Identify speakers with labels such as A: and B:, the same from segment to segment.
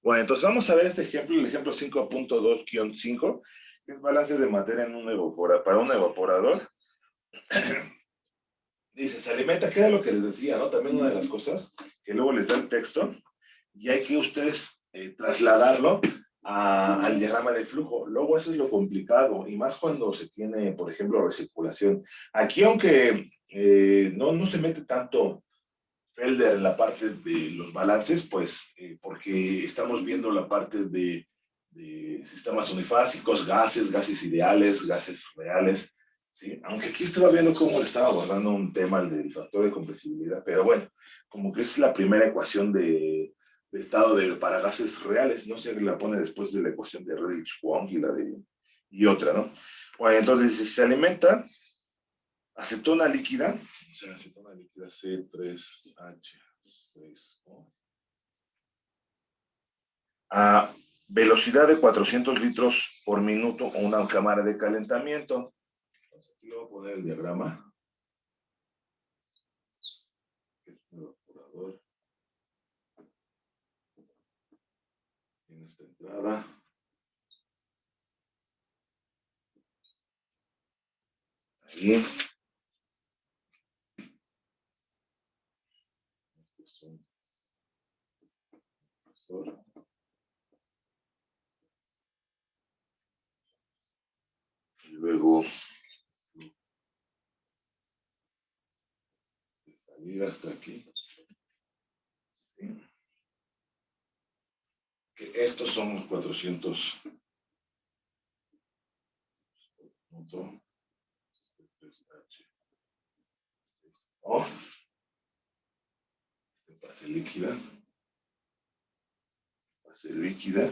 A: Bueno, entonces vamos a ver este ejemplo, el ejemplo 5.2-5, que es balance de materia en un para un evaporador. Dice, se alimenta, que era lo que les decía, ¿no? También una de las cosas que luego les da el texto y hay que ustedes trasladarlo al diagrama de flujo. Luego eso es lo complicado, y más cuando se tiene, por ejemplo, recirculación. Aquí, aunque no se mete tanto Felder en la parte de los balances, pues porque estamos viendo la parte de sistemas unifásicos, gases ideales, gases reales, ¿sí? Aunque aquí estaba viendo cómo le estaba abordando un tema, el del factor de compresibilidad, pero bueno, como que es la primera ecuación de estado para gases reales, no sé, la pone después de la ecuación de Redlich-Kwong y otra, ¿no? Bueno, entonces, si se alimenta acetona líquida, o sea, acetona líquida C3H6O, a velocidad de 400 litros por minuto o una cámara de calentamiento. Entonces, aquí le voy a poner el diagrama. El evaporador tiene esta entrada. Ahí. Este es un compresor. Y luego de salir hasta aquí. ¿Sí? Que estos son los 400. Punto 3H. Fase líquida. Fase líquida.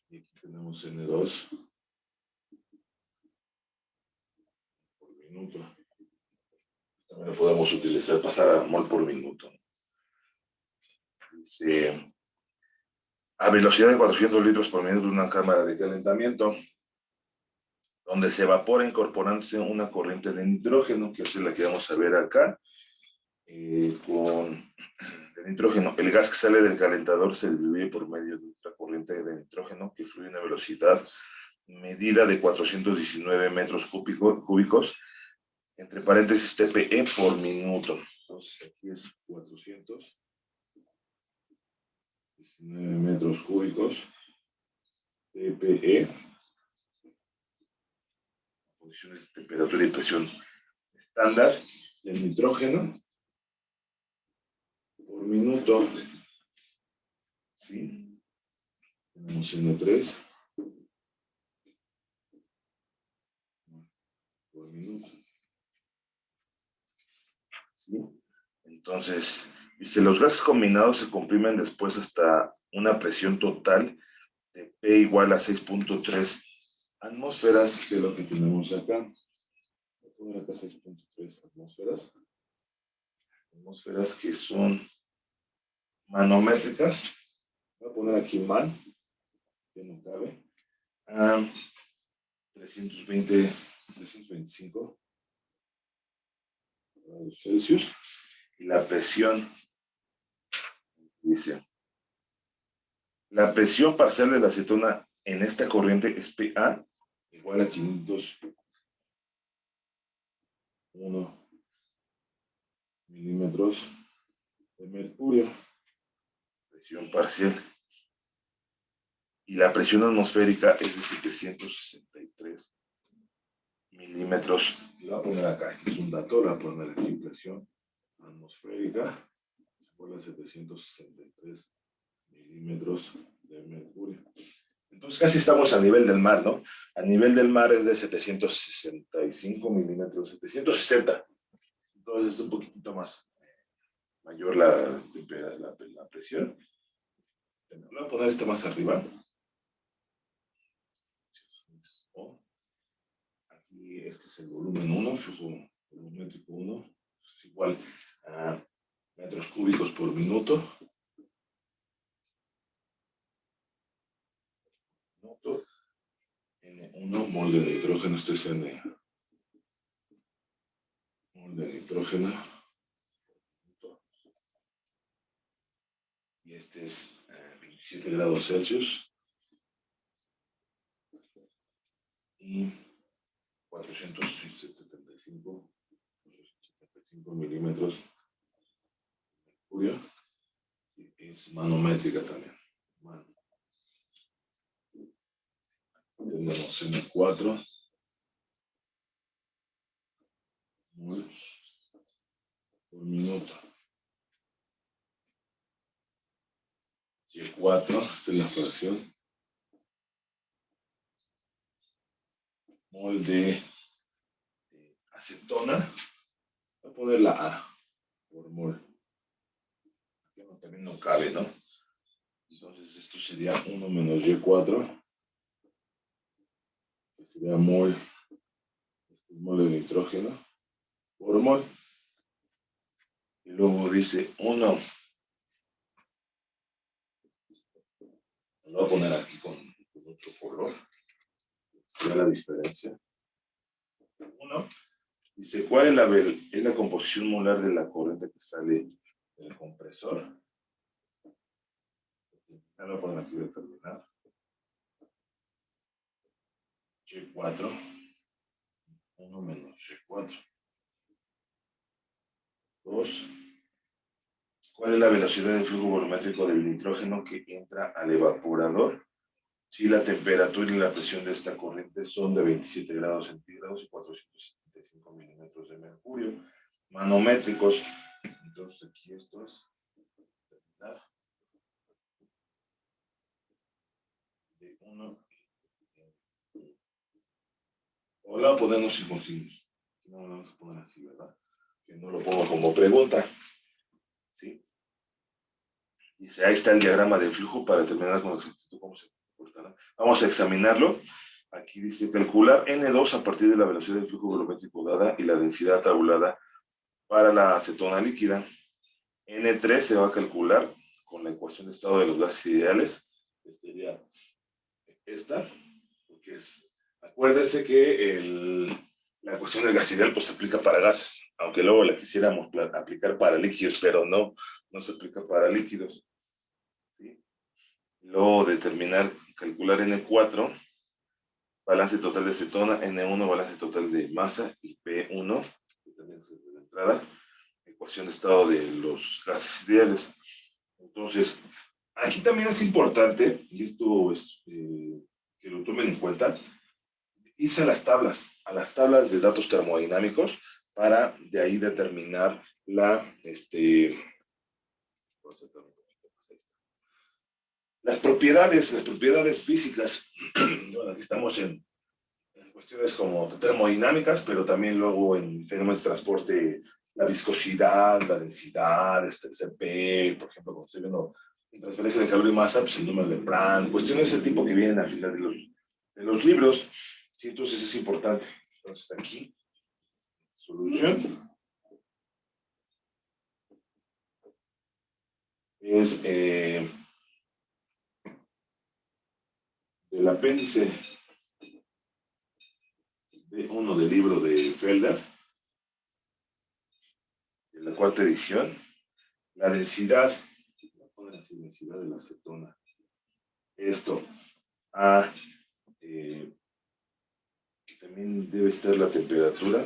A: Y aquí tenemos N2 por minuto. También lo podemos utilizar, pasar a mol por minuto. Dice, a velocidad de 400 litros por minuto, una cámara de calentamiento, donde se evapora incorporándose una corriente de nitrógeno, que es la que vamos a ver acá, con el nitrógeno. El gas que sale del calentador se divide por medio de otra corriente de nitrógeno que fluye a una velocidad medida de 419 metros cúbicos, entre paréntesis TPE por minuto. Entonces aquí es 419 metros cúbicos TPE, condiciones de temperatura y presión estándar del nitrógeno por minuto. ¿Sí? Tenemos N3 por minuto. ¿Sí? Entonces, dice, los gases combinados se comprimen después hasta una presión total de P igual a 6.3 atmósferas, que es lo que tenemos acá. Voy a poner acá 6.3 atmósferas. Atmósferas que son manométricas. Voy a poner aquí man, que no cabe. 320, 325 grados Celsius. Y la presión, dice, la presión parcial de la acetona en esta corriente es PA igual a 501 milímetros de mercurio. Presión parcial. Y la presión atmosférica es de 763 milímetros. Lo voy a poner acá, este es un dato, lo voy a poner aquí, presión atmosférica igual a 763 milímetros de mercurio. Entonces casi estamos a nivel del mar, ¿no? A nivel del mar es de 765 milímetros, 760. Entonces es un poquitito más mayor la presión. Voy a poner esto más arriba. Aquí este es el volumen 1, flujo volumétrico 1, es igual a metros cúbicos por minuto. N1 mol de nitrógeno, esto es N. Mol de nitrógeno. Y este es 27 grados Celsius y 475 milímetros de mercurio. Es manométrica también. Bueno, tenemos M4 mol por minuto. Y4, esta es la fracción. Mol de acetona. Voy a poner la A por mol. Aquí también no cabe, ¿no? Entonces esto sería 1 menos Y4. Que sería mol. Este es mol de nitrógeno por mol. Y luego dice 1. Lo voy a poner aquí con otro color. Será la diferencia. 1. Dice, ¿cuál es la composición molar de la corriente que sale del compresor? Ya lo voy a poner aquí determinar. Y4. 1 menos Y4. 2. ¿Cuál es la velocidad del flujo volumétrico del nitrógeno que entra al evaporador si la temperatura y la presión de esta corriente son de 27 grados centígrados y 475 milímetros de mercurio? Manométricos. Entonces aquí esto es de 1. O la ponemos sin consignos. No lo vamos a poner así, ¿verdad? Que no lo pongo como pregunta. ¿Sí? Dice, ahí está el diagrama del flujo para determinar con exactitud cómo se comportará. Vamos a examinarlo. Aquí dice, calcular N2 a partir de la velocidad del flujo volumétrico dada y la densidad tabulada para la acetona líquida. N3 se va a calcular con la ecuación de estado de los gases ideales, que sería esta, porque es, acuérdense que la ecuación del gas ideal pues se aplica para gases, aunque luego la quisiéramos aplicar para líquidos, pero no se aplica para líquidos. ¿Sí? Luego determinar, calcular N4, balance total de acetona, N1, balance total de masa, y P1, que también es de la entrada, ecuación de estado de los gases ideales. Entonces, aquí también es importante, y esto es que lo tomen en cuenta, irse a las tablas de datos termodinámicos para de ahí determinar las propiedades físicas. Bueno, aquí estamos en cuestiones como termodinámicas, pero también luego en fenómenos de transporte, la viscosidad, la densidad, el CP, por ejemplo, cuando estoy viendo en transferencia de calor y masa, pues el número de Prandtl, cuestiones de ese tipo que vienen al final de los libros. Sí, entonces es importante. Entonces aquí, solución es del apéndice B1 del libro de Felder, de la cuarta edición, la densidad, voy a poner así, densidad de la acetona. Esto, también debe estar la temperatura.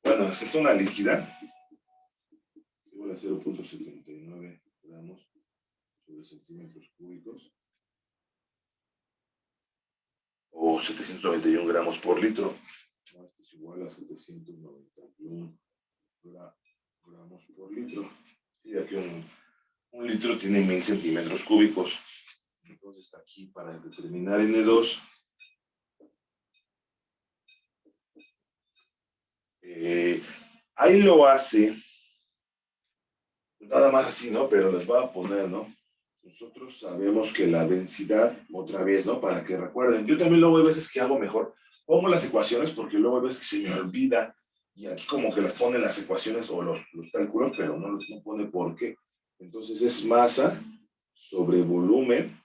A: Bueno, acetona líquida, igual a 0.79 gramos sobre centímetros cúbicos, o 791 gramos por litro. Esto es igual a 791 gramos por litro. Sí, aquí un litro tiene 1000 centímetros cúbicos. Entonces aquí para determinar N2, ahí lo hace, nada más así, ¿no? Pero les voy a poner, ¿no? Nosotros sabemos que la densidad, otra vez, ¿no? Para que recuerden, yo también luego hay veces que hago mejor, pongo las ecuaciones porque luego hay veces que se me olvida y aquí como que las ponen las ecuaciones o los cálculos, pero no pone por qué. Entonces es masa sobre volumen,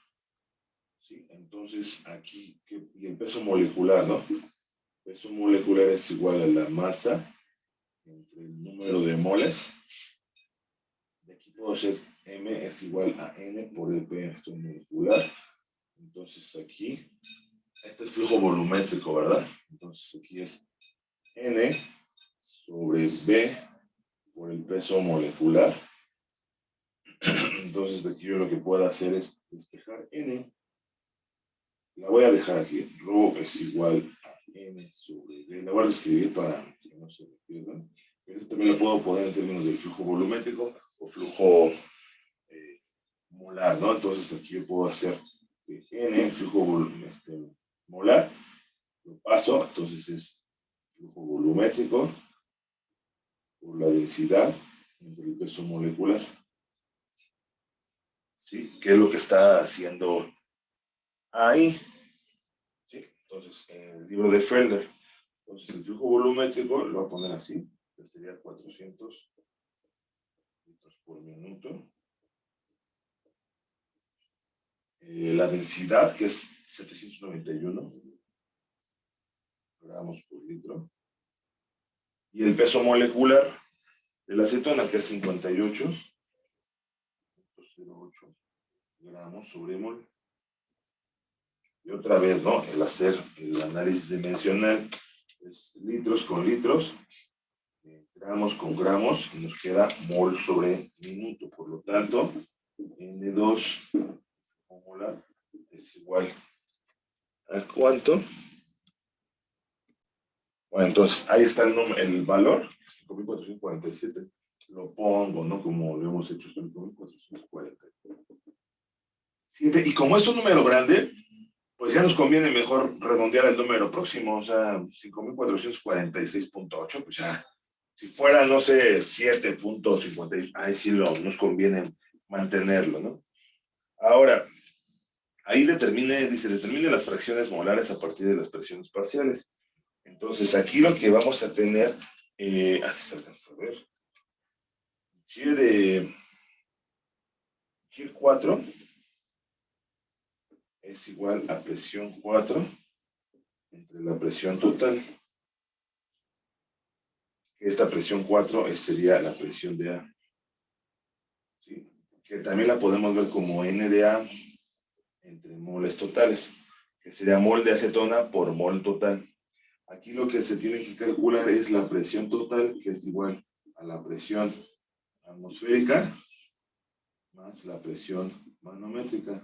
A: ¿sí? Entonces aquí, y el peso molecular, ¿no? El peso molecular es igual a la masa entre el número de moles. De aquí puedo hacer M es igual a N por EP aquí, este es flujo volumétrico, ¿verdad? Entonces aquí es N sobre B por el peso molecular. Entonces aquí yo lo que puedo hacer es despejar N. La voy a dejar aquí. Rho es igual a N sobre B. La voy a escribir para que no se me pierdan. Pero esto también lo puedo poner en términos de flujo volumétrico o flujo molar, ¿no? Entonces aquí yo puedo hacer N en flujo molar. Lo paso, entonces es flujo volumétrico por la densidad entre el peso molecular. ¿Sí? ¿Qué es lo que está haciendo ahí? ¿Sí? Entonces, en el libro de Felder, entonces el flujo volumétrico lo voy a poner así, que sería 400 litros por minuto. La densidad, que es 791 gramos por litro. Y el peso molecular de la acetona, que es 58.08 gramos sobre mol. Y otra vez, ¿no? El hacer el análisis dimensional es litros con litros, gramos con gramos, y nos queda mol sobre minuto. Por lo tanto, N2 molar es igual a ¿cuánto? Bueno, entonces ahí está el valor, 5.447. Lo pongo, ¿no? Como lo hemos hecho, 5.440. Y como es un número grande, pues ya nos conviene mejor redondear el número próximo, o sea, 5.446.8, pues ya, si fuera, no sé, 7.50, ahí sí nos conviene mantenerlo, ¿no? Ahora, ahí determine las fracciones molares a partir de las presiones parciales. Entonces, aquí lo que vamos a tener, así se alcanza a ver, G4 es igual a presión 4 entre la presión total. Esta presión 4 sería la presión de A. ¿Sí? Que también la podemos ver como N de A entre moles totales, que sería mol de acetona por mol total. Aquí lo que se tiene que calcular es la presión total, que es igual a la presión atmosférica más la presión manométrica.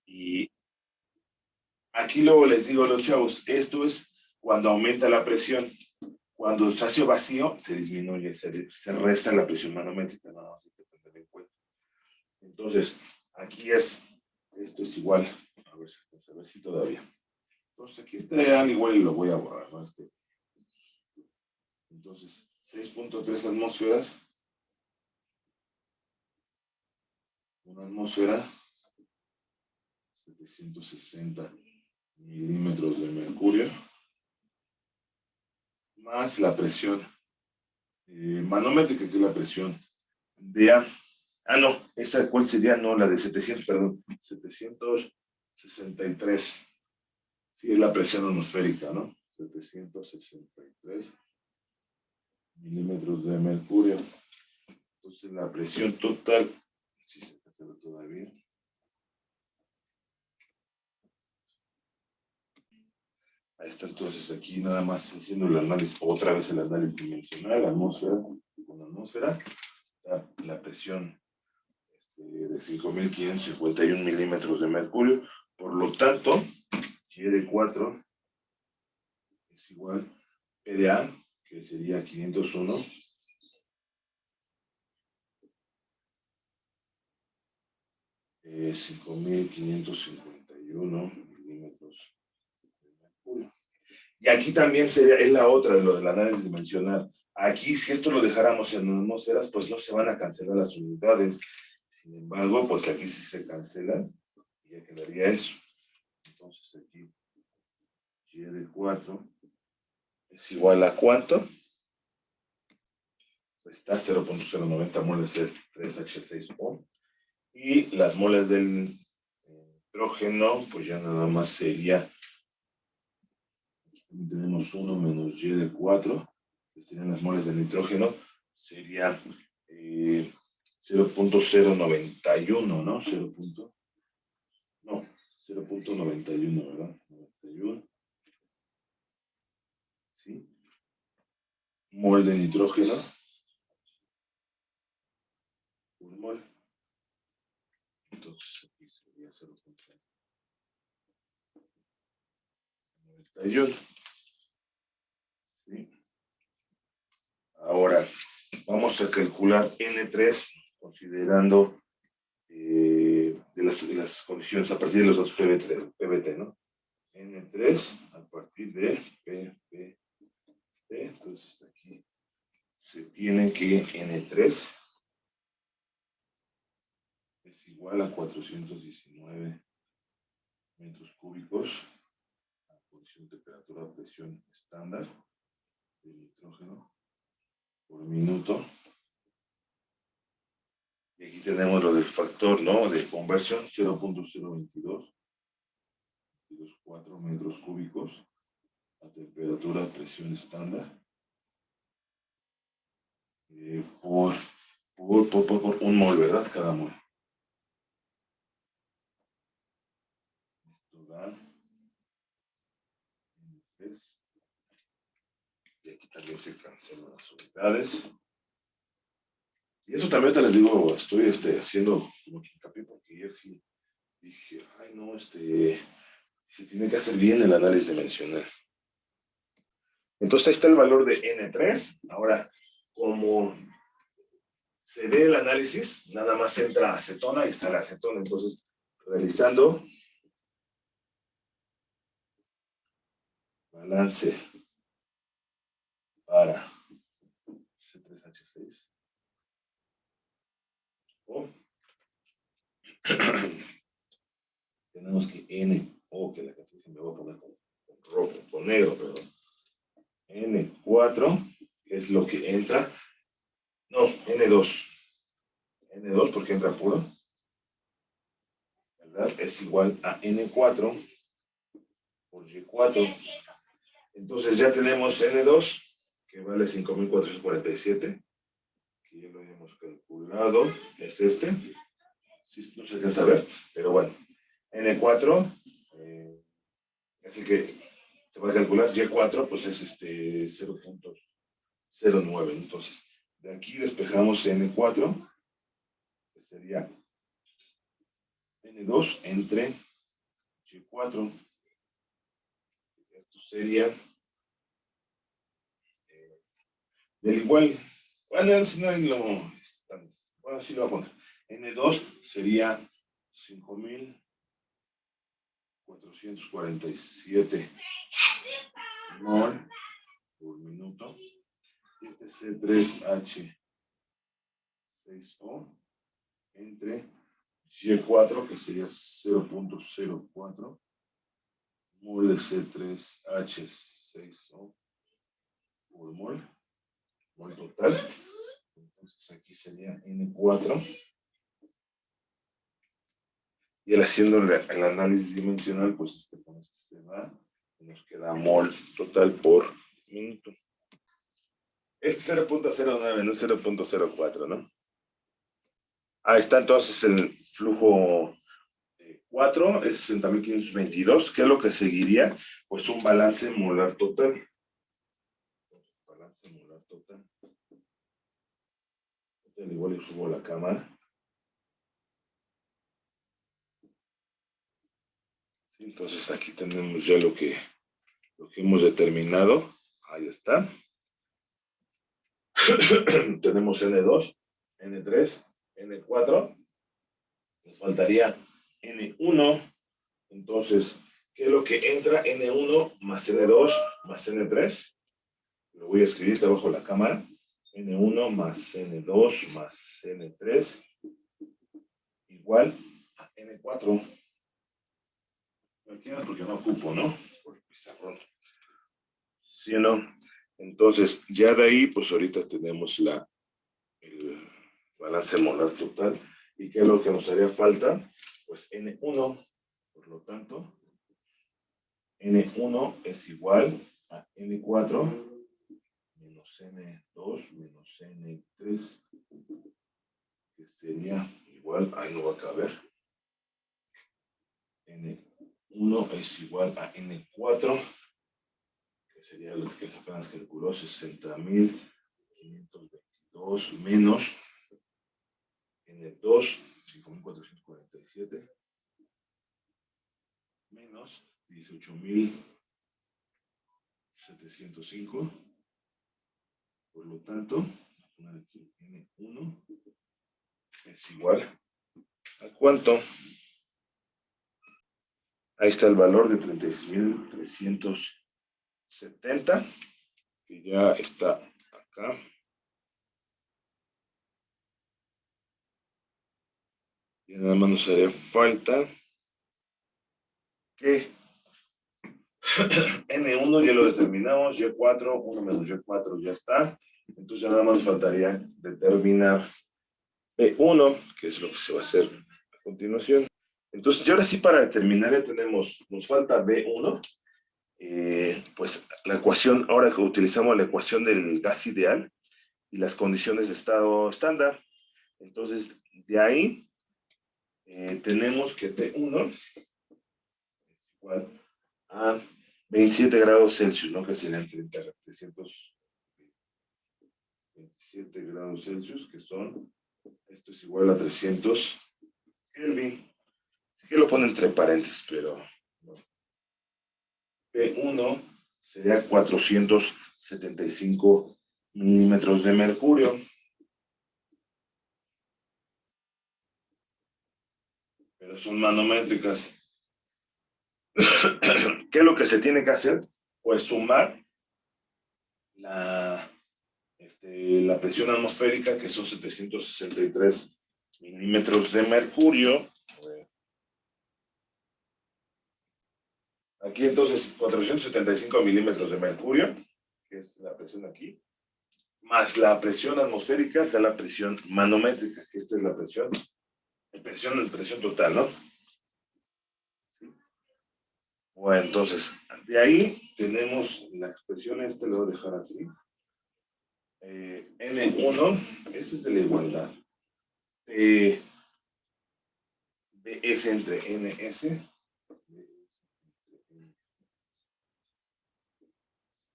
A: Y aquí luego les digo a los chavos, esto es cuando aumenta la presión. Cuando el espacio vacío se disminuye, se resta la presión manométrica, nada más hay que tener en cuenta. Entonces, aquí esto es igual, a ver si todavía. Entonces, aquí está igual y lo voy a borrar, ¿no? Entonces, 6.3 atmósferas. Una atmósfera, 760 milímetros de mercurio, más la presión manométrica, que es la presión de A. Ah, no, ¿esa cuál sería? No, la de 700, perdón, 763. Sí, es la presión atmosférica, ¿no? 763 milímetros de mercurio. Entonces, la presión total, si se hace todavía. Ahí está, entonces aquí nada más haciendo el análisis, otra vez el análisis dimensional, atmósfera con atmósfera, la presión de 5.551 milímetros de mercurio. Por lo tanto, G de 4 es igual a P de A, que sería 501. Eh, 5.551 milímetros de mercurio. Y aquí también es la otra de lo del análisis dimensional. Aquí, si esto lo dejáramos en atmósferas, pues no se van a cancelar las unidades. Sin embargo, pues aquí sí se cancelan y ya quedaría eso. Entonces aquí G de 4 es igual a ¿cuánto? Pues está 0.090 moles de 3H6O. Y las moles del nitrógeno, pues ya nada más sería, tenemos 1 menos Y de 4, que serían las moles del nitrógeno, sería 0.091, ¿no? 0. 0.91, ¿verdad? 91. ¿Sí? Mol de nitrógeno por mol. Entonces aquí sería 0.91. ¿Sí? Ahora vamos a calcular N3 considerando de las condiciones a partir de los dos PBT, ¿no? N3 a partir de PBT. Entonces aquí se tiene que N3 es igual a 419 metros cúbicos a condición de temperatura, presión estándar de nitrógeno por minuto. Y aquí tenemos lo del factor, ¿no? De conversión, 0.022, 4 metros cúbicos a temperatura, presión estándar por un mol, ¿verdad? Cada mol. Esto da 3. Y aquí también se cancelan las unidades. Y eso también te les digo, estoy haciendo como que hincapié porque ayer sí dije, ay no, se tiene que hacer bien el análisis dimensional. Entonces ahí está el valor de N3. Ahora, como se ve el análisis, nada más entra acetona y sale acetona. Entonces, realizando balance para C3H6 o tenemos que N, que la canción me voy a poner con rojo, con negro, perdón. N4 es lo que entra, no, N2 porque entra puro, ¿verdad? Es igual a N4 por Y4. Entonces ya tenemos N2, que vale 5.447, que ya lo habíamos calculado, es este. Sí, no se alcanza a ver, pero bueno, N4, así que se va a calcular, Y4, pues es 0.09, entonces de aquí despejamos N4, que sería N2 entre Y4, esto sería del igual, bueno, si no lo, bueno, sí lo voy a poner, N2 sería 5.447 mol por minuto. Y este C3H6O entre Y4, que sería 0.04 mol de C3H6O por mol total. Entonces aquí sería N4. Y haciendo el análisis dimensional, pues con este se va y nos queda mol total por minuto. Este 0.09, no 0.04, ¿no? Ahí está entonces el flujo 4, es 60.522. ¿Qué es lo que seguiría? Pues un balance molar total. Balance molar total. Igual yo subo la cámara. Sí, entonces aquí tenemos ya lo que hemos determinado. Ahí está. Tenemos N2, N3, N4. Nos faltaría N1. Entonces, ¿qué es lo que entra? N1 más N2 más N3. Lo voy a escribir debajo de la cámara. N1 más N2 más N3 igual a N4. Aquí porque no ocupo, ¿no? Por el pizarrón. ¿Sí o no? Entonces, ya de ahí, pues ahorita tenemos el balance molar total. ¿Y qué es lo que nos haría falta? Pues N1. Por lo tanto, N1 es igual a N4 menos N2 menos N3, que sería igual, ahí no va a caber, N4 N1 es igual a N4, que sería lo que se apenas calculó, 60.522 menos N2, 5.447, menos 18.705. Por lo tanto, aquí N1 es igual a ¿cuánto? Ahí está el valor de 36.370, que ya está acá. Y nada más nos haría falta que N1 ya lo determinamos, Y4, 1 menos Y4 ya está. Entonces ya nada más faltaría determinar B1, que es lo que se va a hacer a continuación. Entonces, y ahora sí para determinar ya tenemos, nos falta B1, pues la ecuación, ahora que utilizamos la ecuación del gas ideal y las condiciones de estado estándar. Entonces, de ahí tenemos que T1 es igual a 27 grados Celsius, ¿no? Que serían 327 grados Celsius, que son, esto es igual a 300 Kelvin. Sí que lo pone entre paréntesis, pero no. P1 sería 475 milímetros de mercurio. Pero son manométricas. ¿Qué es lo que se tiene que hacer? Pues sumar la presión atmosférica, que son 763 milímetros de mercurio. Aquí entonces 475 milímetros de mercurio, que es la presión aquí, más la presión atmosférica, que es la presión manométrica, que esta es la presión total, ¿no? ¿Sí? Bueno, entonces, de ahí tenemos la expresión, lo voy a dejar así. N1, esta es de la igualdad. BS entre NS.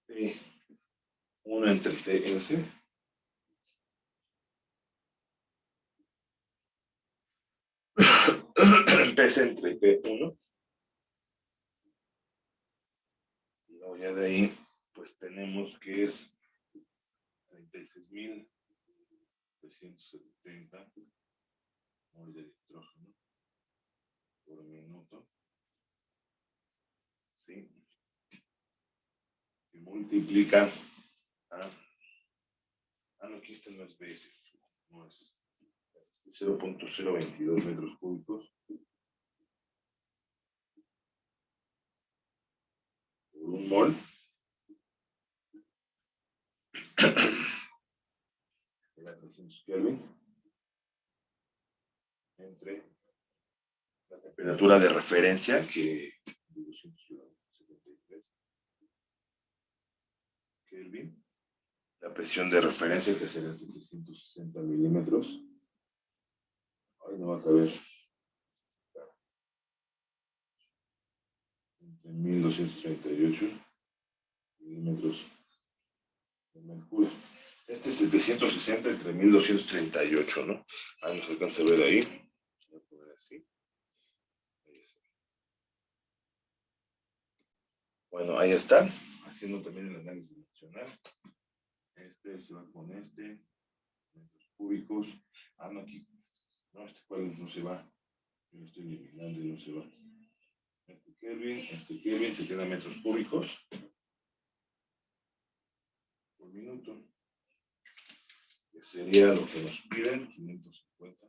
A: T1 entre TS. PS entre P1. Y luego ya de ahí, pues tenemos que es 36.370 moles de nitrógeno por minuto. Sí. Y multiplica a... no, aquí está no es veces. No es 0.022 metros cúbicos por un mol. Era 300 Kelvin entre la temperatura de referencia, que es 273 Kelvin, la presión de referencia, que será 760 milímetros. Ay, no va a caber. Entre 1238 milímetros de mercurio. Este es 760 entre 1238, ¿no? Ahí nos alcanza a ver ahí. Voy a poner así. Bueno, ahí está. Haciendo también el análisis dimensional. Este se va con este. Metros cúbicos. No, aquí. No, este cual no se va. Yo lo estoy eliminando y no se va. Este Kelvin se queda metros cúbicos por minuto. Que sería lo que nos piden, 550.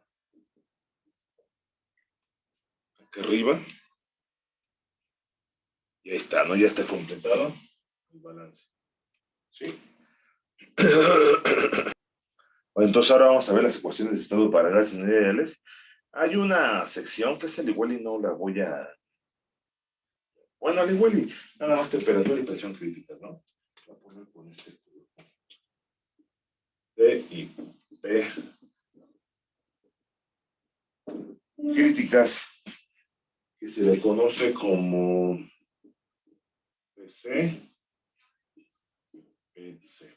A: Acá arriba. Y ahí está, ¿no? Ya está completado el balance. ¿Sí? Bueno, entonces ahora vamos a ver las ecuaciones de estado para gases ideales. Hay una sección que es al igual y no la voy a... Bueno, al igual y nada más temperatura y presión críticas, ¿no? Voy a poner con este T y P críticas, que se le conoce como PC,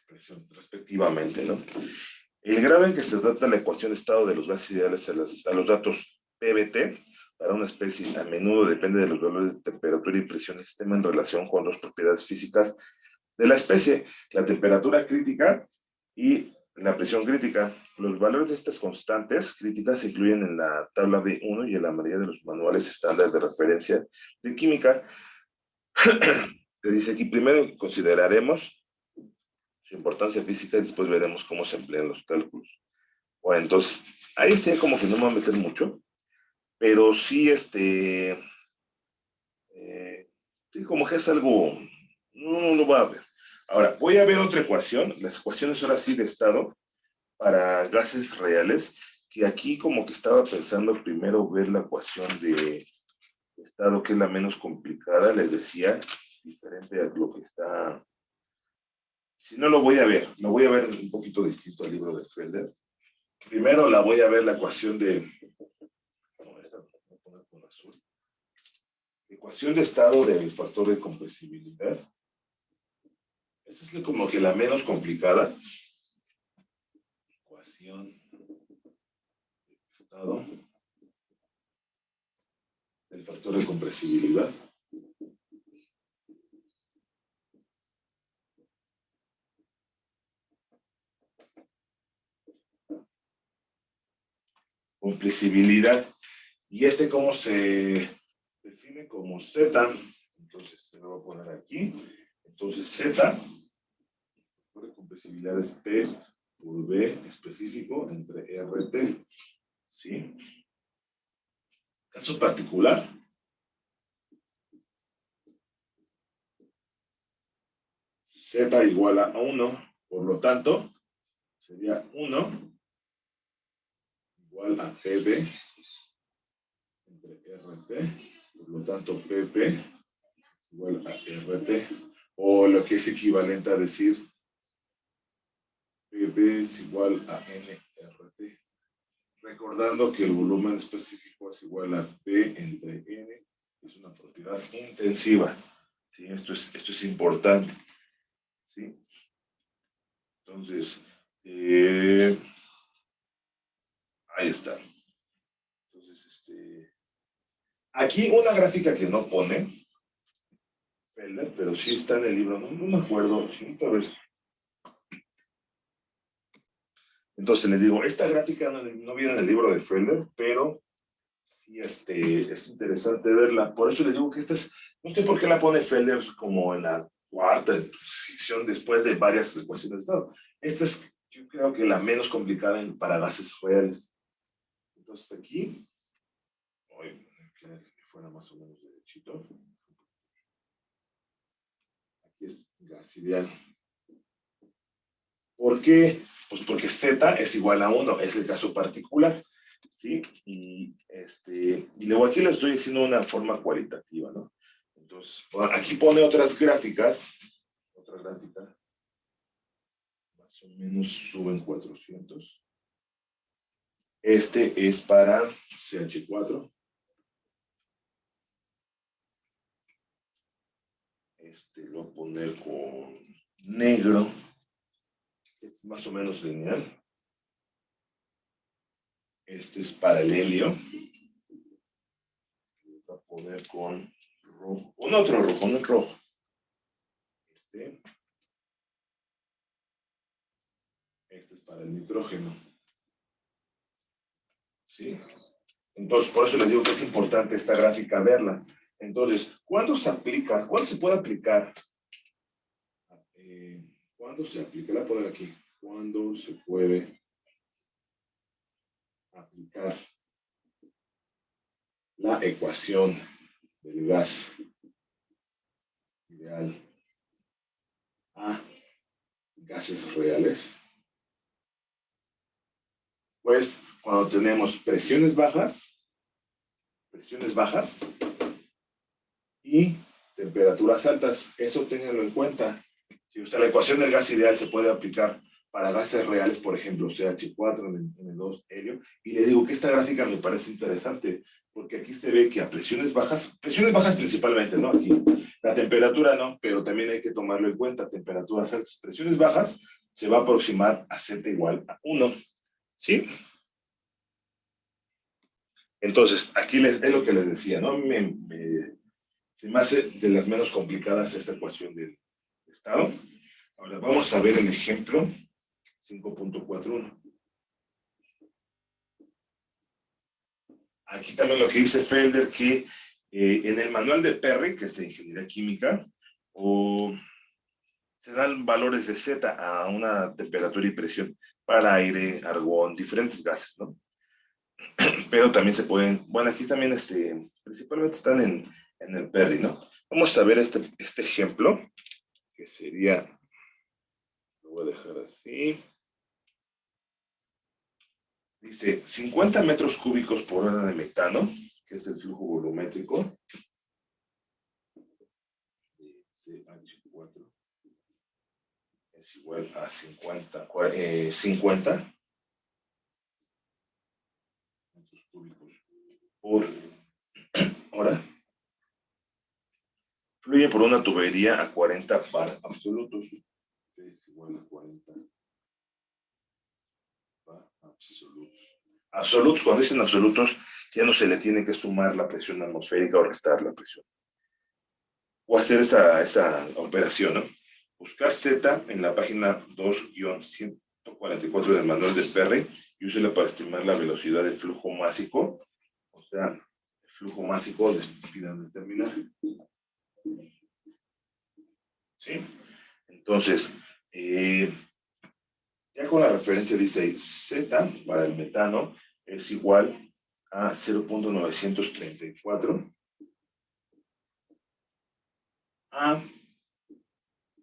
A: presión, respectivamente, ¿no? El grado en que se trata la ecuación de estado de los gases ideales a los datos PBT para una especie a menudo depende de los valores de temperatura y presión del sistema en relación con dos propiedades físicas de la especie, la temperatura crítica y la presión crítica. Los valores de estas constantes críticas se incluyen en la tabla B1 y en la mayoría de los manuales estándares de referencia de química. Le dice aquí, primero consideraremos su importancia física y después veremos cómo se emplean los cálculos. Bueno, entonces, ahí sí como que no me voy a meter mucho, pero sí, sí, como que es algo, no lo voy a ver. Ahora, voy a ver otra ecuación, las ecuaciones ahora sí de estado para gases reales, que aquí como que estaba pensando primero ver la ecuación de estado, que es la menos complicada, les decía, diferente a lo que está. Si no lo voy a ver un poquito distinto al libro de Felder. Primero la voy a ver la ecuación de, no, esta voy a poner con azul. Ecuación de estado del factor de compresibilidad. Esta es como que la menos complicada. Ecuación de estado del factor de compresibilidad. Compresibilidad. Y cómo se define como Z. Entonces, se lo voy a poner aquí. Entonces, Z, la compresibilidad es P por B específico entre RT. ¿Sí? Caso particular. Z igual a 1, por lo tanto, sería 1 igual a PB entre RT, por lo tanto PP es igual a RT, o lo que es equivalente a decir PP es igual a NRT, recordando que el volumen específico es igual a P entre N, es una propiedad intensiva. ¿Sí? Esto es importante. ¿Sí? Entonces, ahí está. Entonces, aquí una gráfica que no pone Felder, pero sí está en el libro, no me acuerdo, sí, a ver. Entonces les digo, esta gráfica no viene en el libro de Felder, pero sí es interesante verla. Por eso les digo que esta es, no sé por qué la pone Felder como en la cuarta sección después de varias ecuaciones de estado. Esta es, yo creo que la menos complicada para gases reales. Entonces aquí, que fuera más o menos derechito. Aquí es gas ideal. ¿Por qué? Pues porque Z es igual a 1, es el caso particular, ¿sí? Y luego aquí les estoy diciendo una forma cualitativa, ¿no? Entonces, bueno, aquí pone otras gráficas, otra gráfica, más o menos suben 400. Este es para CH4. Lo voy a poner con negro. Este es más o menos lineal. Este es para el helio. Voy a poner con rojo. Un otro rojo, un rojo. Este es para el nitrógeno. ¿Sí? Entonces, por eso les digo que es importante esta gráfica verla. Entonces, ¿cuándo se aplica? ¿Cuándo se puede aplicar? ¿Cuándo se aplica? La voy a poner aquí. ¿Cuándo se puede aplicar la ecuación del gas ideal a gases reales? Pues cuando tenemos presiones bajas y temperaturas altas. Eso ténganlo en cuenta. Si usted la ecuación del gas ideal se puede aplicar para gases reales, por ejemplo, CH4, N2, helio, y le digo que esta gráfica me parece interesante, porque aquí se ve que a presiones bajas principalmente, ¿no? Aquí, la temperatura no, pero también hay que tomarlo en cuenta, temperaturas altas, presiones bajas, se va a aproximar a Z igual a 1, ¿sí? Entonces, aquí es lo que les decía, ¿no? Se me hace de las menos complicadas esta ecuación del estado. Ahora vamos a ver el ejemplo 5.41. Aquí también lo que dice Felder, que en el manual de Perry, que es de Ingeniería Química, se dan valores de Z a una temperatura y presión para aire, argón, diferentes gases, ¿no? Pero también se pueden, bueno, aquí también principalmente están en el Perry, ¿no? Vamos a ver este ejemplo, que sería, lo voy a dejar así. Dice 50 metros cúbicos por hora de metano, que es el flujo volumétrico. CH4 es igual a 50 metros cúbicos por hora. Fluye por una tubería a 40 bar absolutos. Es igual a 40 bar absolutos. Absolutos, cuando dicen absolutos, ya no se le tiene que sumar la presión atmosférica o restar la presión. O hacer esa operación, ¿no? Buscar Z en la página 2-144 del manual de Perry y úsela para estimar la velocidad del flujo másico, o sea, el flujo másico les pidan determinar. ¿Sí? Entonces, ya con la referencia dice Z para el metano es igual a 0.934 a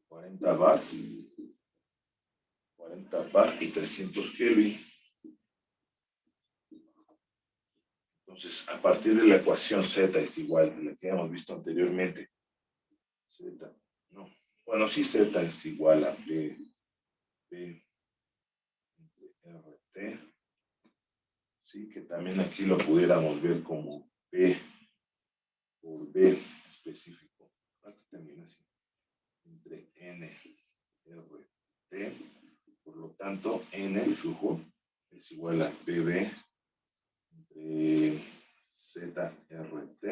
A: 40 bar, 40 bar y 300 Kelvin. Entonces, a partir de la ecuación Z es igual a la que hemos visto anteriormente. Z, no. Bueno, sí, Z es igual a P entre RT. Sí, que también aquí lo pudiéramos ver como P por B específico. Aquí también así. Entre N, RT. Por lo tanto, N, el flujo, es igual a PB entre ZRT.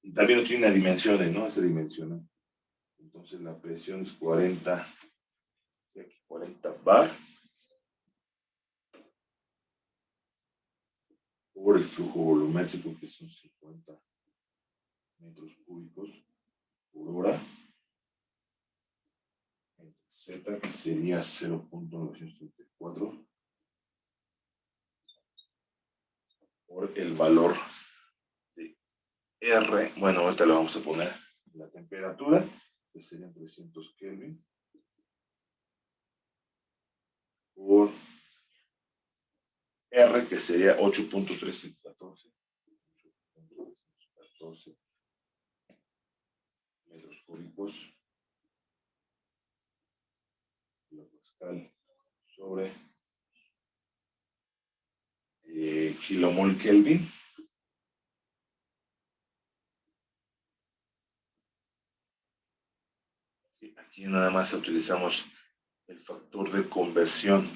A: Y también no tiene una dimensión, ¿no? Se dimensiona. Entonces la presión es 40, aquí 40 bar por el flujo volumétrico, que son 50 metros cúbicos por hora. Z, que sería 0.934 por el valor de R. Bueno, ahorita lo vamos a poner la temperatura, que serían 300 Kelvin por R, que sería 8.314 metros cúbicos kilopascal sobre kilomol Kelvin. Sí, aquí nada más utilizamos el factor de conversión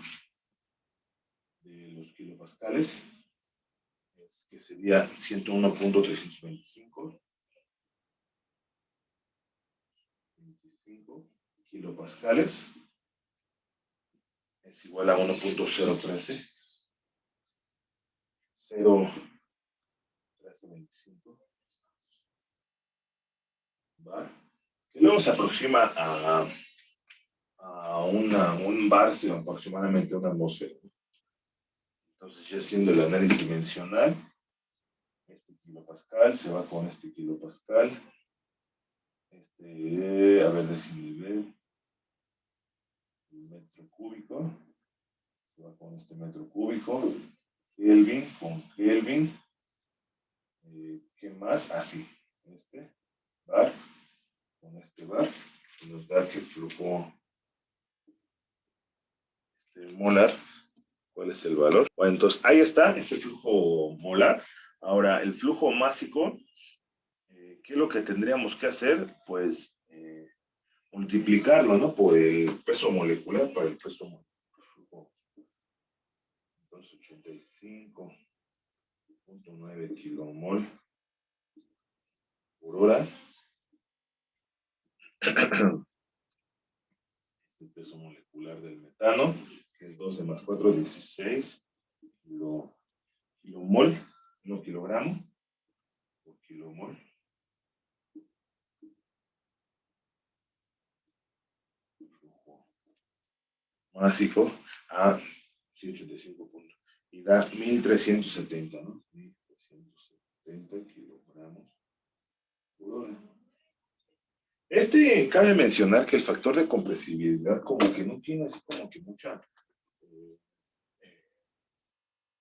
A: de los kilopascales, que sería 101.325 kilopascales, es igual a 1.013 0.1325 bar, que luego se aproxima a un bar, sino aproximadamente una atmósfera. Entonces, ya haciendo el análisis dimensional, este kilopascal se va con este kilopascal, a ver, déjenme ver, el metro cúbico, se va con este metro cúbico, Kelvin con Kelvin, ¿qué más? Así, este bar con este bar, nos da que el flujo molar. ¿Cuál es el valor? Bueno, entonces ahí está, este flujo molar. Ahora, el flujo másico, ¿qué es lo que tendríamos que hacer? Pues multiplicarlo, ¿no? Por el peso molecular, para el peso molecular. Entonces, 85.9 kilomol por hora. El peso molecular del metano, que es 12 más 4, 16 kilomol, no kilogramo, por kilomol. Flujo másico a 185 puntos. Y da 1370, ¿no? 1370 kilogramos por hora. Cabe mencionar que el factor de compresibilidad como que no tiene así como que mucha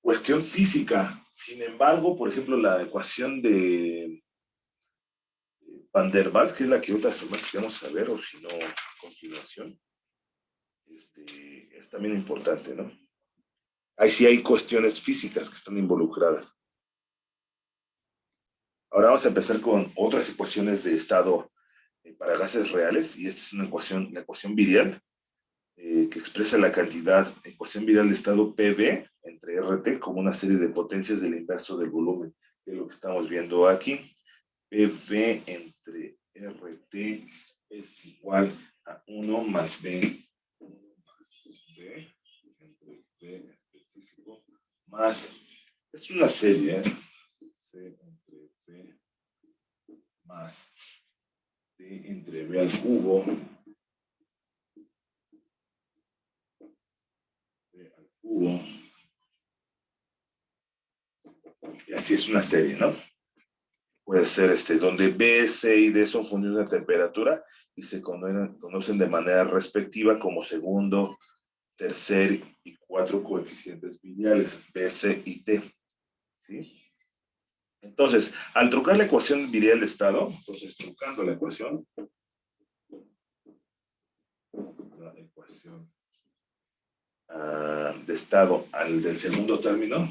A: cuestión física. Sin embargo, por ejemplo, la ecuación de Van der Waals, que es la que otras más queremos saber, o si no, a continuación, es también importante, ¿no? Ahí sí hay cuestiones físicas que están involucradas. Ahora vamos a empezar con otras ecuaciones de estado para gases reales, y esta es una ecuación, la ecuación virial, que expresa la cantidad, ecuación virial de estado PV entre RT como una serie de potencias del inverso del volumen, que es lo que estamos viendo aquí. PV entre RT es igual a 1 más B, más B entre B específico, más, es una serie, C entre B más D entre B al cubo, B al cubo, y así es una serie, ¿no? Puede ser donde B, C y D son funciones de temperatura y se conocen de manera respectiva como segundo, tercer y cuatro coeficientes viriales, B, C y T. ¿Sí? Entonces, al trucar la ecuación virial de estado, entonces trucando la ecuación de estado al del segundo término,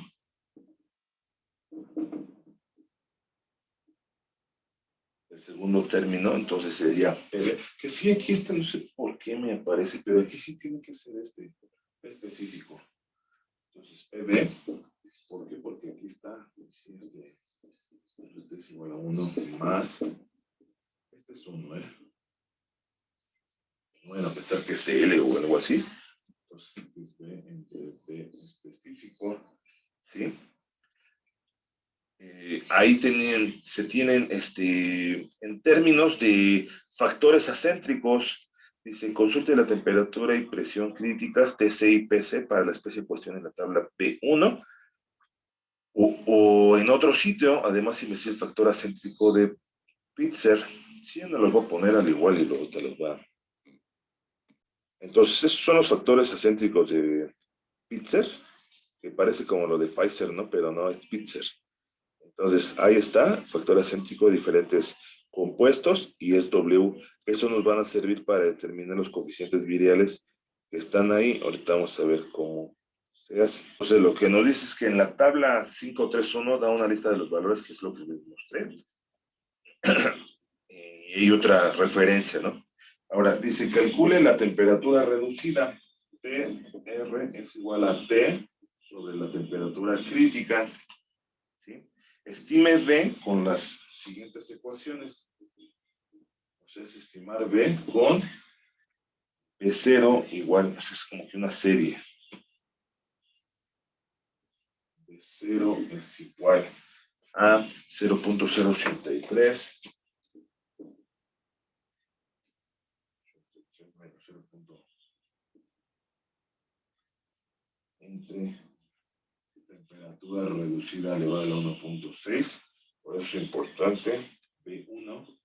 A: entonces sería PV, que sí, aquí está, no sé por qué me aparece, pero aquí sí tiene que ser específico. Entonces, PV, ¿por qué? Porque aquí está, si este es igual a 1 más, este es 1, bueno, a pesar que es L o algo así, entonces es B entre B específico, ¿sí? Ahí se tienen, en términos de factores acéntricos, dice, consulte la temperatura y presión críticas TC y PC para la especie en cuestión en la tabla P1, o en otro sitio, además si me dice el factor acéntrico de Pitzer, sí, no los voy a poner al igual y luego te los va. Entonces, esos son los factores acéntricos de Pitzer, que parece como lo de Pfizer, ¿no? Pero no, es Pitzer. Entonces, ahí está, factor acéntrico de diferentes compuestos y es W. Eso nos van a servir para determinar los coeficientes viriales que están ahí. Ahorita vamos a ver cómo se hace. Entonces, lo que nos dice es que en la tabla 531 da una lista de los valores, que es lo que les mostré. Y otra referencia, ¿no? Ahora, dice, calcule la temperatura reducida. TR es igual a T sobre la temperatura crítica. ¿Sí? Estime V con las siguientes ecuaciones. O sea, es estimar V con V0 igual, es como que una serie. V0 es igual a 0.083 entre temperatura reducida elevada a la 1.6. Por eso es importante. V1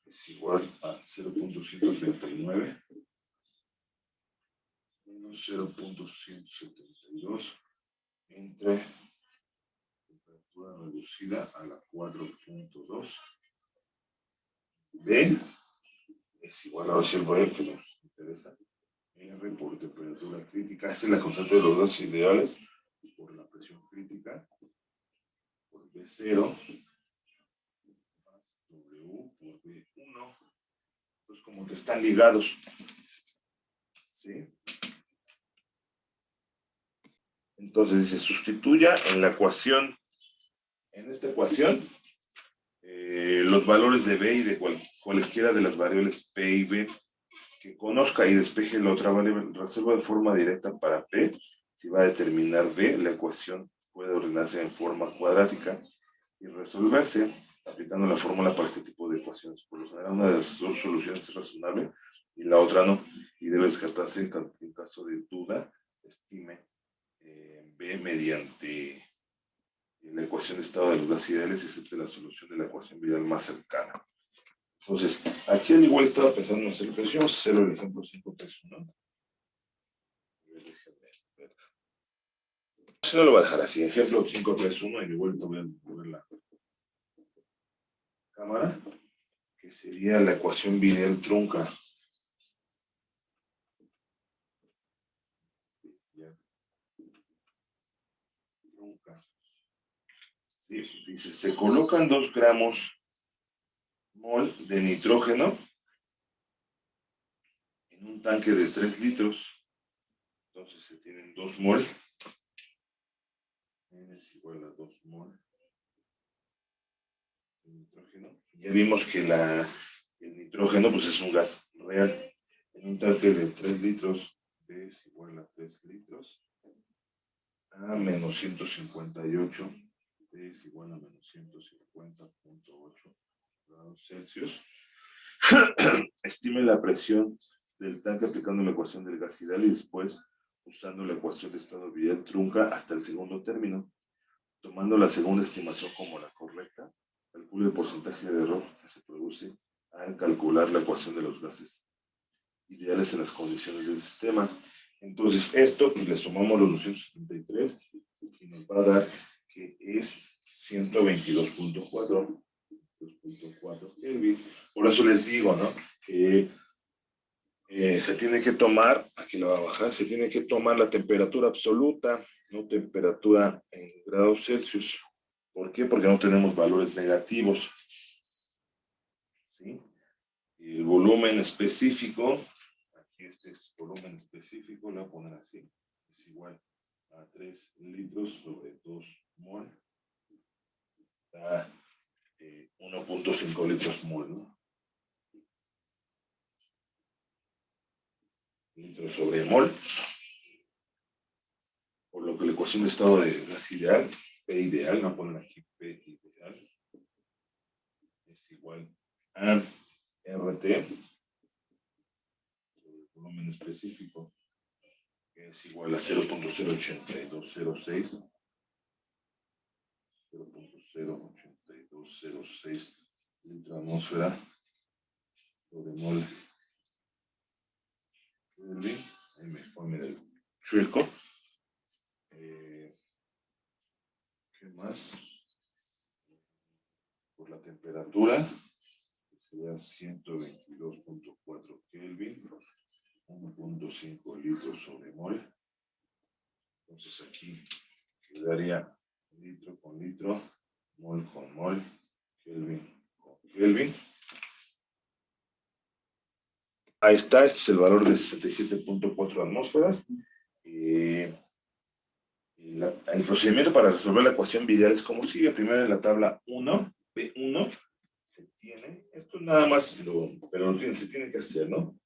A: es igual a 0.139 menos 0.172 entre temperatura reducida a la 4.2. B es igual a, si el valor que nos interesa, R por temperatura crítica. Esta es la constante de los gases ideales por la presión crítica. Por B0 más W por B1. Pues como que están ligados. ¿Sí? Entonces dice, sustituya en la ecuación, en esta ecuación, los valores de B y de cualesquiera de las variables P y B que conozca y despeje la otra variable, resuelva de forma directa para P. Si va a determinar B, la ecuación puede ordenarse en forma cuadrática y resolverse aplicando la fórmula para este tipo de ecuaciones. Por lo general, una de las dos soluciones es razonable y la otra no, y debe descartarse en caso de duda, estime B mediante la ecuación de estado de los gases ideales, excepto la solución de la ecuación ideal más cercana. Entonces, aquí al igual estaba pensando en hacer, pero vamos a hacer el ejemplo 531. Si no lo voy a dejar así, ejemplo 531, y igual te voy a mover la cámara, que sería la ecuación binomial trunca. Sí, dice, se colocan 2 gramos mol de nitrógeno en un tanque de 3 litros. Entonces se tienen 2 mol. N es igual a 2 mol de nitrógeno. Ya vimos que el nitrógeno pues, es un gas real. En un tanque de 3 litros, B es igual a 3 litros a menos 158. D es igual a menos 150.8 grados Celsius. Estime la presión del tanque aplicando la ecuación del gas ideal y después usando la ecuación de estado ideal trunca hasta el segundo término. Tomando la segunda estimación como la correcta, calcule el porcentaje de error que se produce al calcular la ecuación de los gases ideales en las condiciones del sistema. Entonces, esto pues, le sumamos los 273 y nos va a dar que es 122.4 Kelvin. Por eso les digo, ¿no? Que se tiene que tomar, aquí lo va a bajar, se tiene que tomar la temperatura absoluta, no temperatura en grados Celsius. ¿Por qué? Porque no tenemos valores negativos. ¿Sí? Y el volumen específico, aquí este es volumen específico, lo voy a poner así, es igual a 3 litros sobre 2 mol. Da 1.5 litros mol, ¿no? Litros sobre mol. Por lo que la ecuación de estado de gas ideal, P ideal, no ponen aquí P ideal, es igual a RT, el volumen específico, que es igual a 0.08206, 0.08206 litro atmósfera sobre mol Kelvin. Ahí me fue el chueco. ¿Qué más? Por la temperatura, que sería 122.4 Kelvin, 1.5 litros sobre mol. Entonces aquí quedaría litro con litro, mol con mol, Kelvin con Kelvin. Ahí está, este es el valor de 67.4 atmósferas. El procedimiento para resolver la ecuación bidial es como sigue. Primero en la tabla 1, B1, se tiene, esto nada más, pero se tiene que hacer, ¿no?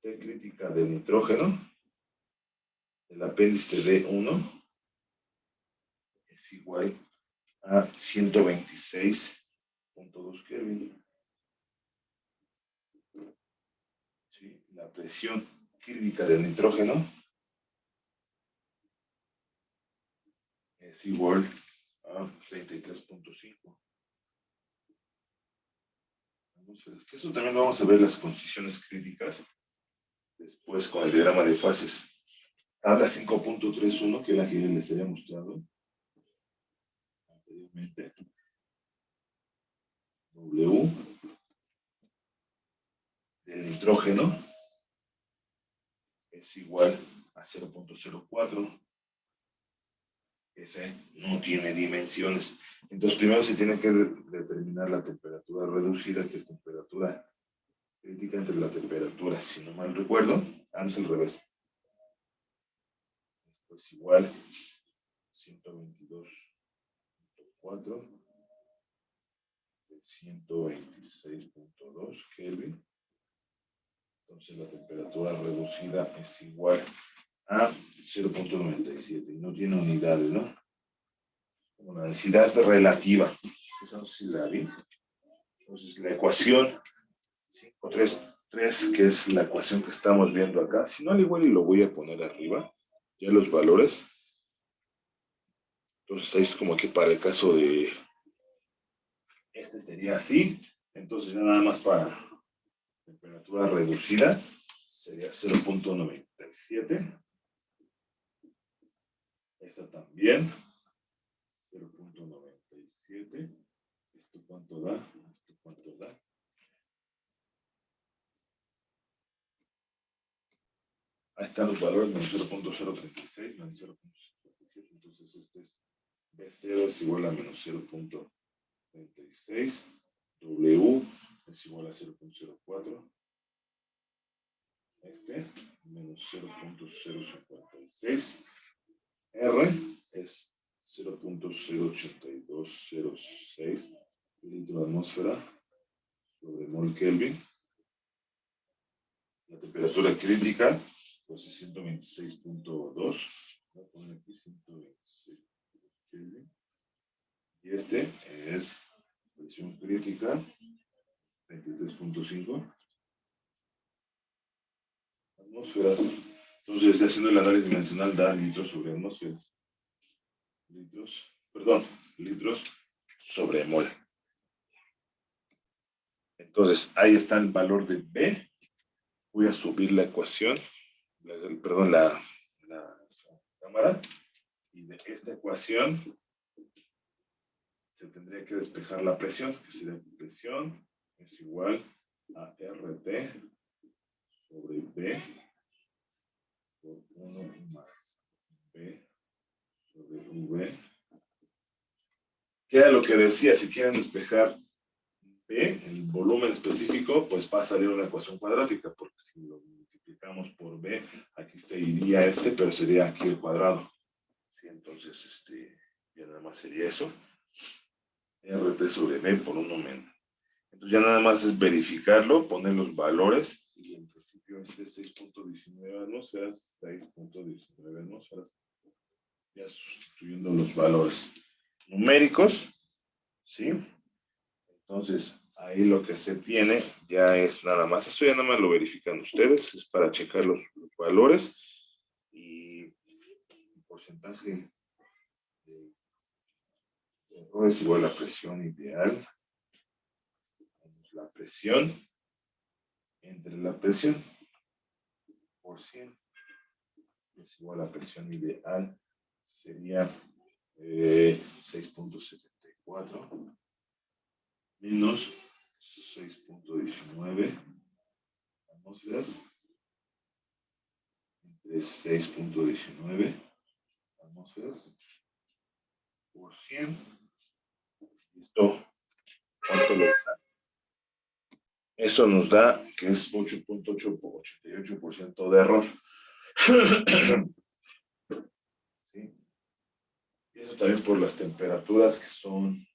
A: T crítica del nitrógeno, el apéndice D1 es igual a 126.2 Kelvin. ¿Sí? La presión crítica del nitrógeno es igual a 33.5. Que eso también lo vamos a ver las condiciones críticas después con el diagrama de fases. Tabla 5.31, que es la que les había mostrado anteriormente. W del nitrógeno es es igual a 0.04. Ese no tiene dimensiones. Entonces, primero se tiene que determinar la temperatura reducida, que es temperatura crítica entre la temperatura, si no mal recuerdo, antes al revés. Esto es igual a 122.4 de 126.2 Kelvin. Entonces la temperatura reducida es igual a 0.97 y no tiene unidades, ¿no? Como la densidad relativa. Esa no sé si la vi. Entonces la ecuación 533, que es la ecuación que estamos viendo acá, si no al igual y lo voy a poner arriba, ya los valores. Entonces ahí es como que para el caso de este sería así. Entonces ya nada más para temperatura reducida sería 0.97. Esta también 0.97. ¿Esto cuánto da? ¿Esto cuánto da? Ahí están los valores, menos 0.036, menos 0.037. Entonces este es B0 es igual a menos 0.36. W es igual a 0.04. Este menos 0.056. R es 0.08206 litro de atmósfera sobre mol Kelvin. La temperatura crítica pues es 126.2. Voy a poner aquí 126 Kelvin. Y este es presión crítica 23.5 atmósferas. Entonces, haciendo el análisis dimensional da litros sobre atmósferas. Litros sobre mol. Entonces, ahí está el valor de B. Voy a subir la ecuación, la cámara. Y de esta ecuación se tendría que despejar la presión, que sería presión es igual a RT sobre B por 1 más B sobre V. ¿Qué era lo que decía? Si quieren despejar B, el volumen específico, pues va a salir una ecuación cuadrática, porque si lo multiplicamos por B, aquí se iría pero sería aquí el cuadrado. Sí, entonces, ya nada más sería eso. RT sobre B por 1 menos. Entonces ya nada más es verificarlo, poner los valores, y en principio este es 6.19 atmósferas, 6.19 atmósferas. Ya sustituyendo los valores numéricos, ¿sí? Entonces, ahí lo que se tiene ya es nada más. Esto ya nada más lo verifican ustedes, es para checar los valores y el porcentaje de error es igual a la presión ideal. La presión entre la presión por 100 es igual a la presión ideal. Sería 6.74 menos 6.19 atmósferas entre 6.19 atmósferas por 100. Esto, ¿cuánto le da? Esto nos da que es 8.88% de error. ¿Sí? Y eso también por las temperaturas que son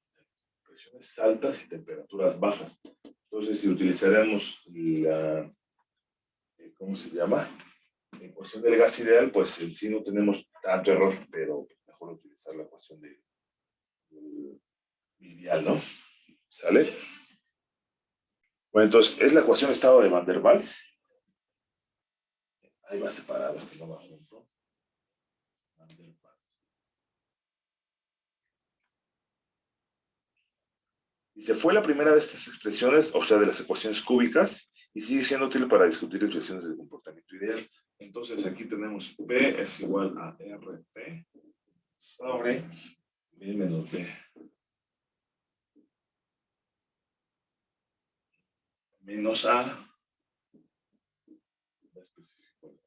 A: presiones altas y temperaturas bajas. Entonces, si utilizaremos la, ¿cómo se llama? La ecuación del gas ideal, pues en sí no tenemos tanto error, pero mejor utilizar la ecuación del ideal, ¿no? ¿Sale? Bueno, entonces, es la ecuación de estado de Van der Waals. Ahí va separado, no va junto. Van der Waals. Dice, fue la primera de estas expresiones, o sea, de las ecuaciones cúbicas, y sigue siendo útil para discutir expresiones del comportamiento ideal. Entonces, aquí tenemos P es igual a RT sobre B menos B. Menos A.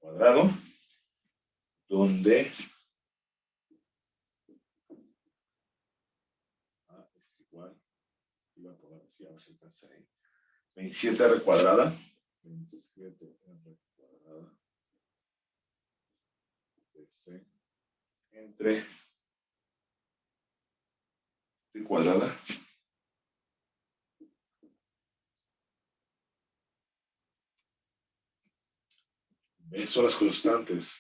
A: cuadrado, donde A es igual, iba a poner así, a ver si alcanza ahí, 27R cuadrada, 27R cuadrada, entre T cuadrada B son las constantes.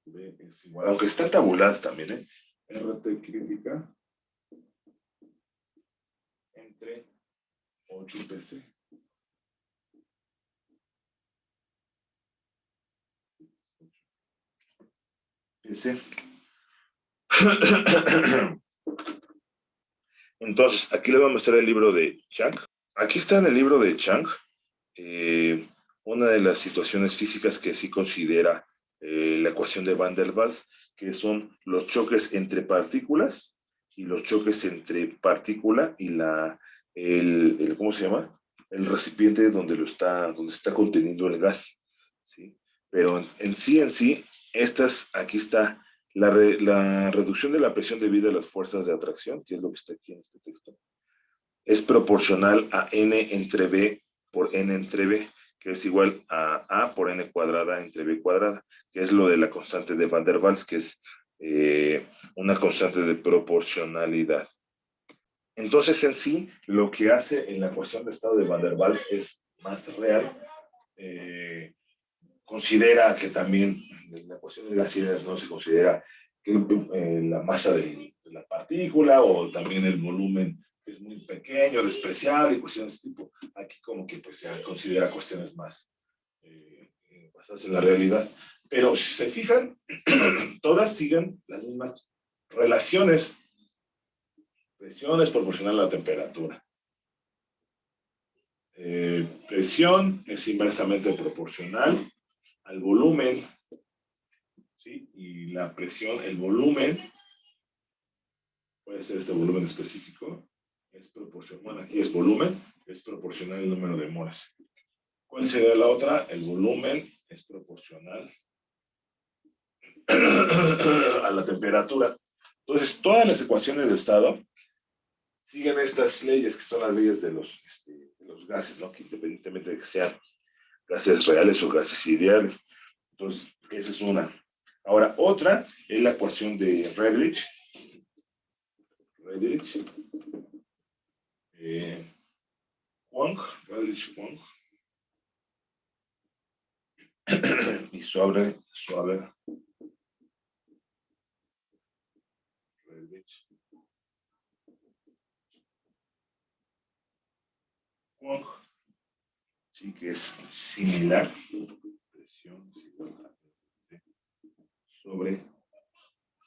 A: B es igual, aunque están tabuladas también, ¿eh? RT crítica entre 8PC. PC. Entonces, aquí le voy a mostrar el libro de Chang. Aquí está en el libro de Chang una de las situaciones físicas que sí considera la ecuación de Van der Waals, que son los choques entre partículas y los choques entre partícula y ¿cómo se llama? El recipiente donde está contenido el gas, ¿sí? Pero en sí, aquí está la reducción de la presión debido a las fuerzas de atracción, que es lo que está aquí en este texto, es proporcional a n entre b por n entre b, que es igual a por n cuadrada entre b cuadrada, que es lo de la constante de Van der Waals, que es una constante de proporcionalidad. Entonces, en sí, lo que hace en la ecuación de estado de Van der Waals es más real. Considera que también en la ecuación de las ideas no se considera que la masa de la partícula o también el volumen es muy pequeño, despreciable y cuestiones de ese tipo. Aquí como que pues se considera cuestiones más basadas en la realidad. Pero si se fijan, todas siguen las mismas relaciones. Presión es proporcional a la temperatura. Presión es inversamente proporcional al volumen, ¿sí? Y la presión, el volumen, puede ser este volumen específico, es proporcional, bueno, aquí es volumen, es proporcional al número de moles. ¿Cuál sería la otra? El volumen es proporcional a la temperatura. Entonces, todas las ecuaciones de estado siguen estas leyes, que son las leyes de los gases, ¿no? Que independientemente de que sean gases reales o gases ideales. Entonces, esa es una. Ahora, otra es la ecuación de Redrich. Redrich-Kwong. Y suave. Redrich-Kwong. Sí, que es similar. Presión sobre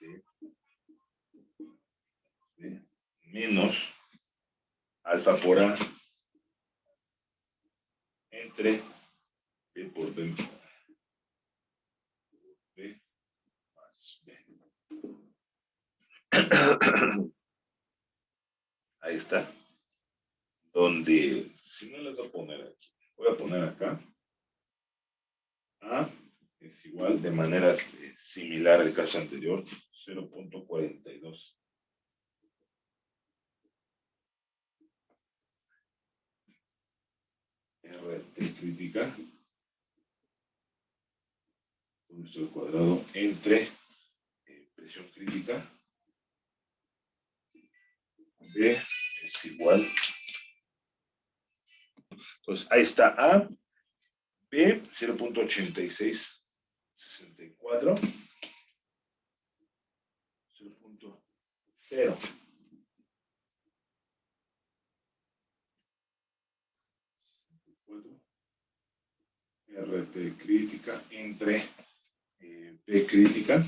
A: D menos alfa por A entre B por B más B. Ahí está. Donde, si no les voy a poner aquí, voy a poner acá. A es igual de manera similar al caso anterior, 0.42. RT crítica, todo esto al cuadrado, entre presión crítica, B es igual. Entonces, ahí está A, B, 0.8664, 0.0. RT crítica entre P crítica,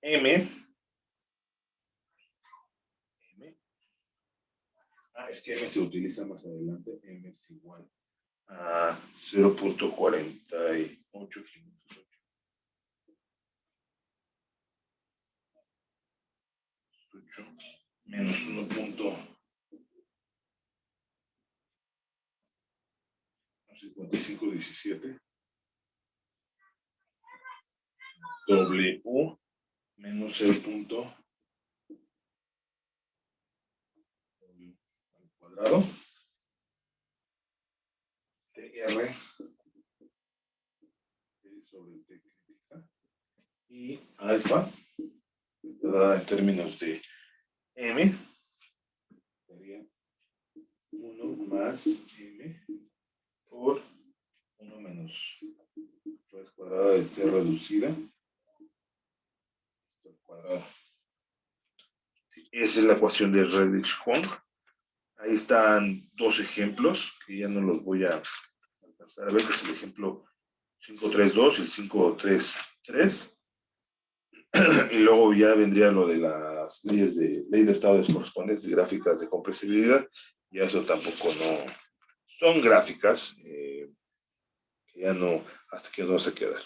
A: M. Es que M se utiliza más adelante, M es igual a 0.48508 menos 1. No 5517 W menos el punto al cuadrado TR sobre T crítica y alfa estará en términos de M sería 1 más M por 1 menos raíz cuadrada de T reducida al cuadrado. Esa es la ecuación de Redlich-Kwong. Ahí están dos ejemplos que ya no los voy a alcanzar a ver, que es el ejemplo 532 y el 533. Y luego ya vendría lo de las leyes de ley de estado de correspondencia y gráficas de compresibilidad. Y eso tampoco no son gráficas que ya no, hasta que no se quedan.